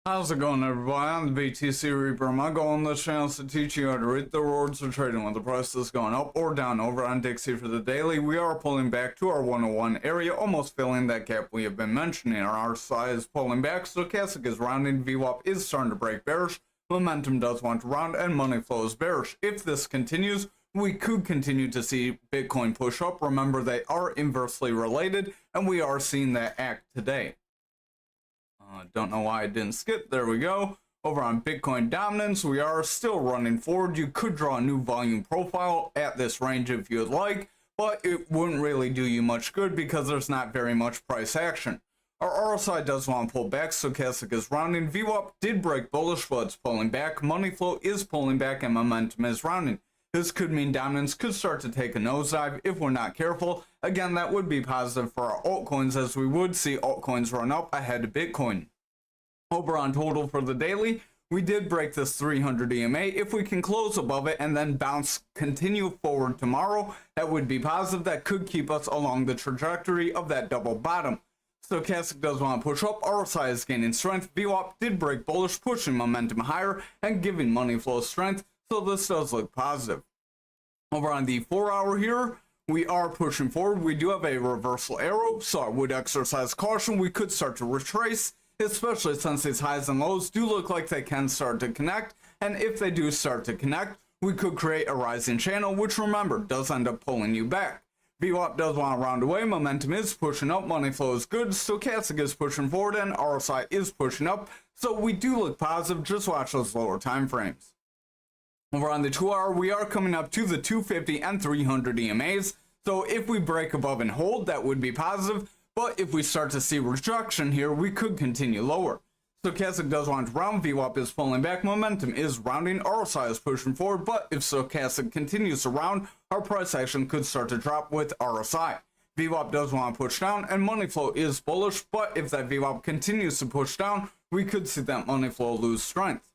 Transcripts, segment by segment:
How's it going, everybody? I'm the BTC Reaper. My goal on this channel is to teach you how to read the rewards of trading when the price is going up or down. Over on Dixie for the daily, we are pulling back to our 101 area, almost filling that gap we have been mentioning. Our RSI is pulling back, stochastic is rounding, VWAP is starting to break bearish, momentum does want to round, and money flow is bearish. If this continues, we could continue to see Bitcoin push up. Remember, they are inversely related, and we are seeing that act today. Don't know why I didn't skip. There we go. Over on Bitcoin dominance, we are still running forward. You could draw a new volume profile at this range if you'd like, but it wouldn't really do you much good because there's not very much price action. Our RSI does want to pull back, stochastic is rounding. VWAP did break bullish, but it's pulling back. Money flow is pulling back, and momentum is rounding. This could mean dominance could start to take a nosedive if we're not careful. Again, that would be positive for our altcoins, as we would see altcoins run up ahead of Bitcoin. Over on total for the daily, we did break this 300 EMA. If we can close above it and then continue forward tomorrow, that would be positive. That could keep us along the trajectory of that double bottom. Stochastic does want to push up. RSI is gaining strength. VWAP did break bullish, pushing momentum higher and giving money flow strength. So this does look positive. Over on the 4-hour here, we are pushing forward. We do have a reversal arrow, so I would exercise caution. We could start to retrace, especially since these highs and lows do look like they can start to connect. And if they do start to connect, we could create a rising channel, which, remember, does end up pulling you back. VWAP does want to round away. Momentum is pushing up. Money flow is good. Stochastic is pushing forward, and RSI is pushing up. So we do look positive. Just watch those lower time frames. Over on the 2-hour, we are coming up to the 250 and 300 EMAs. So if we break above and hold, that would be positive. But if we start to see rejection here, we could continue lower. Stochastic does want to round. VWAP is pulling back. Momentum is rounding. RSI is pushing forward. But if stochastic continues to round, our price action could start to drop with RSI. VWAP does want to push down, and money flow is bullish. But if that VWAP continues to push down, we could see that money flow lose strength.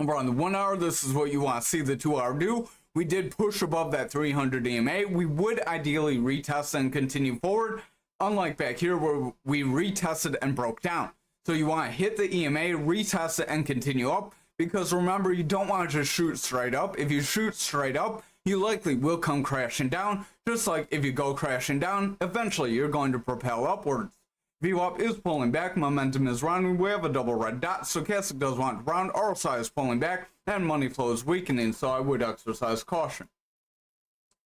Over on the 1-hour, this is what you want to see the 2-hour do. We did push above that 300 EMA. We would ideally retest and continue forward, unlike back here where we retested and broke down. So you want to hit the EMA, retest it, and continue up, because remember, you don't want to just shoot straight up. If you shoot straight up, you likely will come crashing down. Just like if you go crashing down, eventually you're going to propel upwards. VWAP is pulling back, momentum is rounding, we have a double red dot, stochastic does want to round, RSI is pulling back, and money flow is weakening, so I would exercise caution.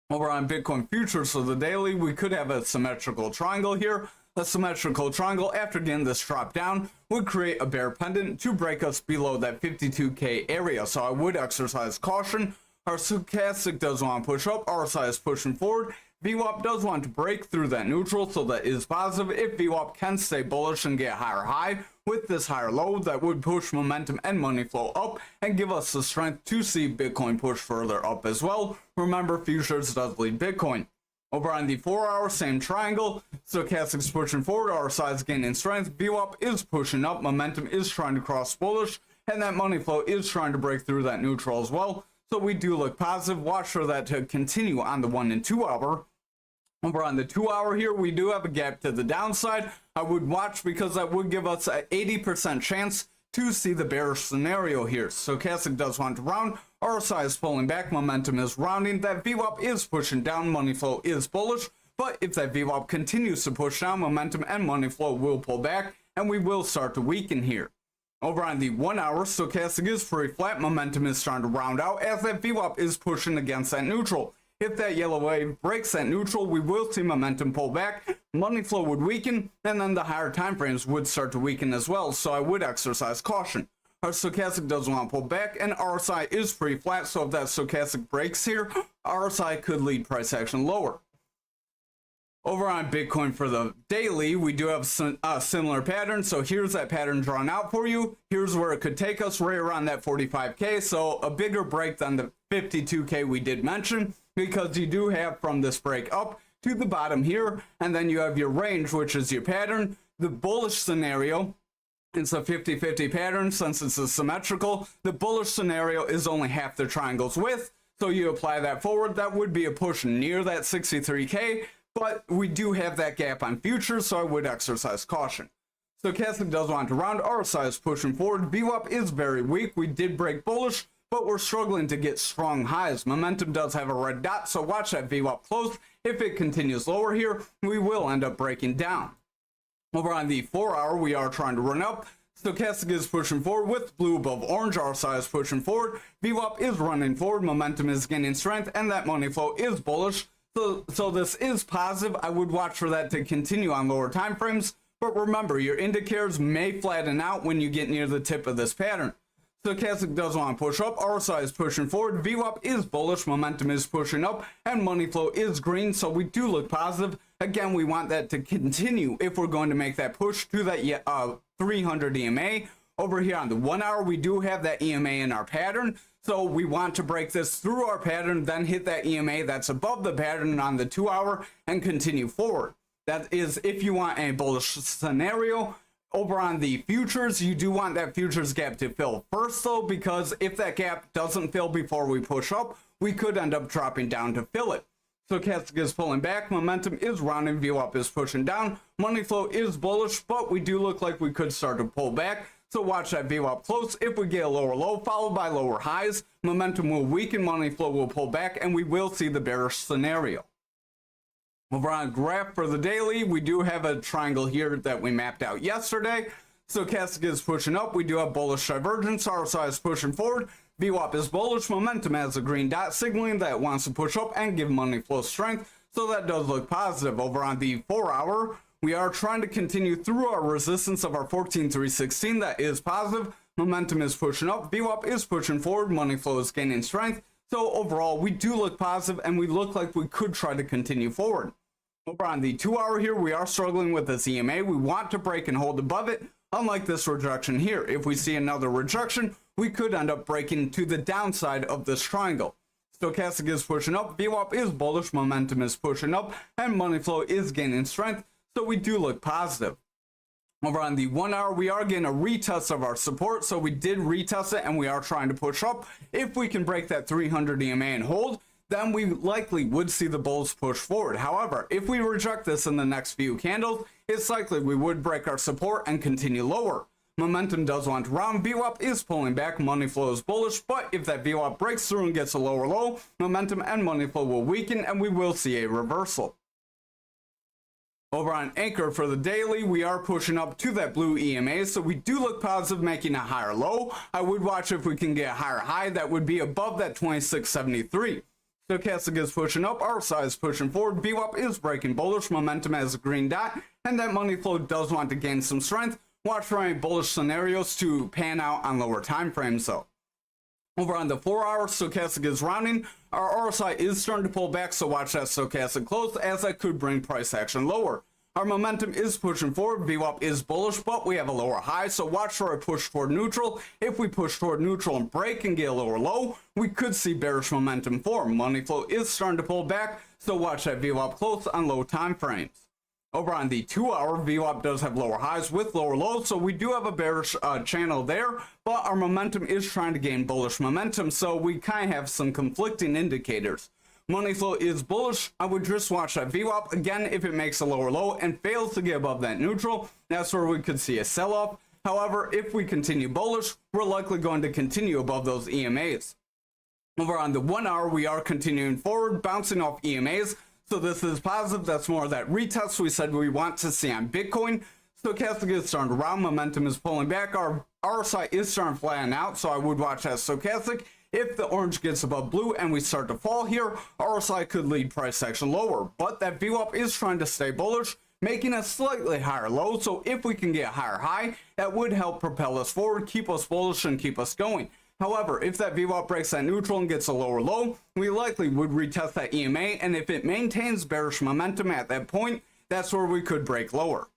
Over on Bitcoin futures for the daily, we could have a symmetrical triangle here. A symmetrical triangle, after getting this drop down, would create a bear pendant to break us below that 52K area, so I would exercise caution. Our stochastic does want to push up, RSI is pushing forward. VWAP does want to break through that neutral, so that is positive. If VWAP can stay bullish and get higher high with this higher low, that would push momentum and money flow up and give us the strength to see Bitcoin push further up as well. Remember, futures does lead Bitcoin. Over on the 4-hour, same triangle. Stochastic is pushing forward, RSI is gaining strength. VWAP is pushing up, momentum is trying to cross bullish, and that money flow is trying to break through that neutral as well. So we do look positive. Watch for that to continue on the 1 and 2-hour. Over on the 2-hour here, we do have a gap to the downside. I would watch because that would give us an 80% chance to see the bearish scenario here. Stochastic does want to round. RSI is pulling back. Momentum is rounding. That VWAP is pushing down. Money flow is bullish. But if that VWAP continues to push down, momentum and money flow will pull back, and we will start to weaken here. Over on the 1-hour, stochastic is pretty flat. Momentum is starting to round out as that VWAP is pushing against that neutral. If that yellow wave breaks that neutral, we will see momentum pull back. Money flow would weaken, and then the higher time frames would start to weaken as well, so I would exercise caution. Our stochastic does want to pull back, and RSI is pretty flat, so if that stochastic breaks here, RSI could lead price action lower. Over on Bitcoin for the daily, we do have a similar pattern. So here's that pattern drawn out for you. Here's where it could take us, right around that 45K. So a bigger break than the 52K we did mention, because you do have from this break up to the bottom here, and then you have your range, which is your pattern. The bullish scenario, it's a 50-50 pattern since it's a symmetrical. The bullish scenario is only half the triangle's width. So you apply that forward, that would be a push near that 63K. But we do have that gap on futures, so I would exercise caution. Stochastic does want to round. RSI is pushing forward. VWAP is very weak. We did break bullish, but we're struggling to get strong highs. Momentum does have a red dot, so watch that VWAP close. If it continues lower here, we will end up breaking down. Over on the 4-hour, we are trying to run up. Stochastic is pushing forward with blue above orange. RSI is pushing forward. VWAP is running forward. Momentum is gaining strength, and that money flow is bullish. So this is positive. I would watch for that to continue on lower time frames. But remember, your indicators may flatten out when you get near the tip of this pattern. Stochastic does want to push up. RSI is pushing forward. VWAP is bullish. Momentum is pushing up. And money flow is green. So we do look positive. Again, we want that to continue if we're going to make that push to that 300 EMA. Over here on the 1-hour, we do have that EMA in our pattern. So we want to break this through our pattern, then hit that EMA that's above the pattern on the 2-hour and continue forward. That is if you want a bullish scenario. Over on the futures, you do want that futures gap to fill first though, because if that gap doesn't fill before we push up, we could end up dropping down to fill it. Stochastic is pulling back, momentum is rounding, VWAP is pushing down, money flow is bullish, but we do look like we could start to pull back. So watch that VWAP close. If we get a lower low followed by lower highs, momentum will weaken, money flow will pull back, and we will see the bearish scenario. Over on graph for the daily, we do have a triangle here that we mapped out yesterday. Stochastic is pushing up. We do have bullish divergence. RSI is pushing forward. VWAP is bullish. Momentum has a green dot signaling that it wants to push up and give money flow strength. So that does look positive. Over on the 4-hour, we are trying to continue through our resistance of our 14,316. That is positive. Momentum is pushing up. VWAP is pushing forward. Money flow is gaining strength. So overall, we do look positive and we look like we could try to continue forward. Over on the 2-hour here, we are struggling with this EMA. We want to break and hold above it, unlike this rejection here. If we see another rejection, we could end up breaking to the downside of this triangle. Stochastic is pushing up, VWAP is bullish, momentum is pushing up, and money flow is gaining strength, so we do look positive. Over on the 1-hour, we are getting a retest of our support, so we did retest it and we are trying to push up. If we can break that 300 EMA and hold, then we likely would see the bulls push forward. However, if we reject this in the next few candles, it's likely we would break our support and continue lower. Momentum does want to round. VWAP is pulling back. Money flow is bullish, but if that VWAP breaks through and gets a lower low, momentum and money flow will weaken and we will see a reversal. Over on Ankr for the daily, we are pushing up to that blue EMA, so we do look positive making a higher low. I would watch if we can get a higher high that would be above that 2673. Stochastic is pushing up, RSI is pushing forward, VWAP is breaking bullish, momentum has a green dot, and that money flow does want to gain some strength. Watch for any bullish scenarios to pan out on lower time frames though. Over on the 4-hour, Stochastic is rounding. Our RSI is starting to pull back, so watch that Stochastic close as that could bring price action lower. Our momentum is pushing forward. VWAP is bullish, but we have a lower high, so watch for a push toward neutral. If we push toward neutral and break and get a lower low, we could see bearish momentum form. Money flow is starting to pull back, so watch that VWAP close on low time frames. Over on the 2-hour, VWAP does have lower highs with lower lows, so we do have a bearish channel there, but our momentum is trying to gain bullish momentum, so we kind of have some conflicting indicators. Money flow is bullish. I would just watch that VWAP. Again, if it makes a lower low and fails to get above that neutral, that's where we could see a sell-off. However, if we continue bullish, we're likely going to continue above those EMAs. Over on the 1-hour, we are continuing forward, bouncing off EMAs. So this is positive. That's more of that retest we said we want to see on Bitcoin. Stochastic is starting to round. Momentum is pulling back. Our RSI is starting to flatten out, so I would watch that Stochastic. If the orange gets above blue and we start to fall here, RSI could lead price action lower. But that VWAP is trying to stay bullish, making a slightly higher low. So if we can get a higher high, that would help propel us forward, keep us bullish, and keep us going. However, if that VWAP breaks that neutral and gets a lower low, we likely would retest that EMA, and if it maintains bearish momentum at that point, that's where we could break lower.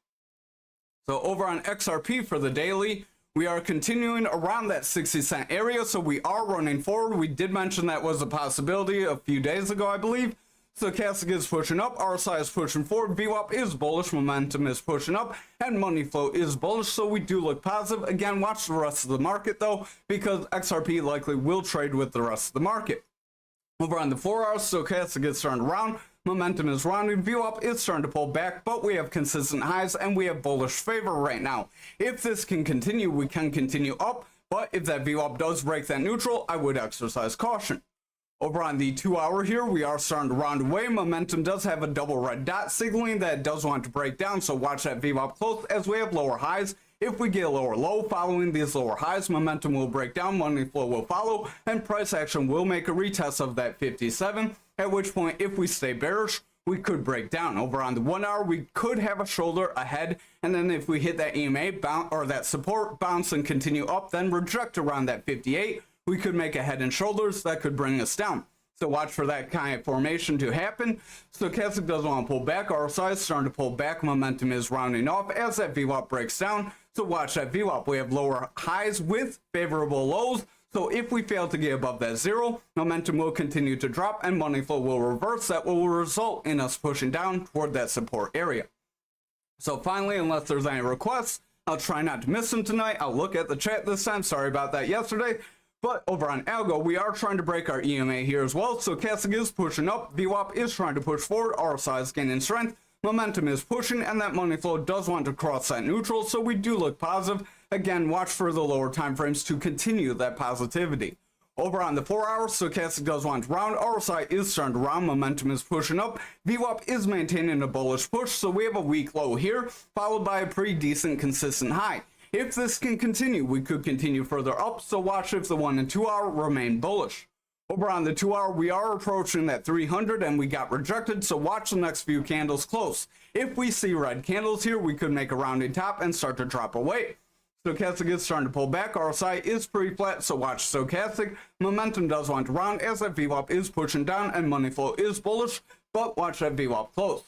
So over on XRP for the daily, we are continuing around that 60-cent area, so we are running forward. We did mention that was a possibility a few days ago, I believe. Stochastic is pushing up, RSI is pushing forward, VWAP is bullish, momentum is pushing up, and money flow is bullish, so we do look positive. Again, watch the rest of the market though, because XRP likely will trade with the rest of the market. Over on the 4-hour, Stochastic is starting to round. Momentum is rounding, VWAP is starting to pull back, but we have consistent highs and we have bullish favor right now. If this can continue, we can continue up, but if that VWAP does break that neutral, I would exercise caution. Over on the 2 hour here, we are starting to round away. Momentum does have a double red dot signaling that it does want to break down, so watch that VWAP close as we have lower highs. If we get a lower low following these lower highs, momentum will break down, money flow will follow, and price action will make a retest of that 57, at which point if we stay bearish, we could break down. Over on the 1 hour, we could have a shoulder ahead, and then if we hit that EMA bounce or that support bounce and continue up, then reject around that 58, we could make a head and shoulders that could bring us down. So watch for that kind of formation to happen. Stochastic doesn't want to pull back. RSI is starting to pull back. Momentum is rounding off as that VWAP breaks down. So watch that VWAP. We have lower highs with favorable lows. So if we fail to get above that zero, momentum will continue to drop and money flow will reverse. That will result in us pushing down toward that support area. So finally, unless there's any requests, I'll try not to miss them tonight. I'll look at the chat this time. Sorry about that yesterday. But over on ALGO, we are trying to break our EMA here as well. So Stochastic is pushing up, VWAP is trying to push forward, RSI is gaining strength, momentum is pushing, and that money flow does want to cross that neutral, so we do look positive. Again, watch for the lower time frames to continue that positivity. Over on the 4 hours, Stochastic does want to round, RSI is starting to round, momentum is pushing up, VWAP is maintaining a bullish push, so we have a weak low here, followed by a pretty decent consistent high. If this can continue, we could continue further up, so watch if the 1 and 2 hour remain bullish. Over on the 2 hour, we are approaching that 300 and we got rejected, so watch the next few candles close. If we see red candles here, we could make a rounding top and start to drop away. Stochastic is starting to pull back, RSI is pretty flat, so watch Stochastic. Momentum does want to round as that VWAP is pushing down and money flow is bullish, but watch that VWAP close.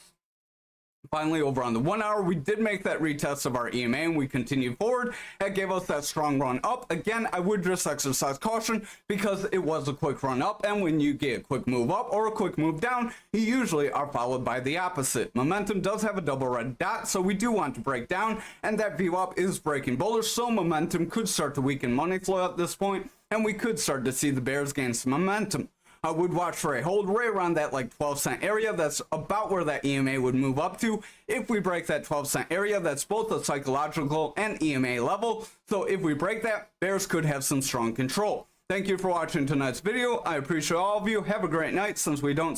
Finally, over on the 1 hour, we did make that retest of our EMA and we continued forward. That gave us that strong run up. Again, I would just exercise caution because it was a quick run up, and when you get a quick move up or a quick move down, you usually are followed by the opposite. Momentum does have a double red dot, so we do want to break down, and that VWAP is breaking bullish, so momentum could start to weaken money flow at this point, and we could start to see the bears gain some momentum. I would watch for a hold right around that 12-cent area. That's about where that EMA would move up to. If we break that 12-cent area, that's both a psychological and EMA level. So if we break that, bears could have some strong control. Thank you for watching tonight's video. I appreciate all of you. Have a great night since we don't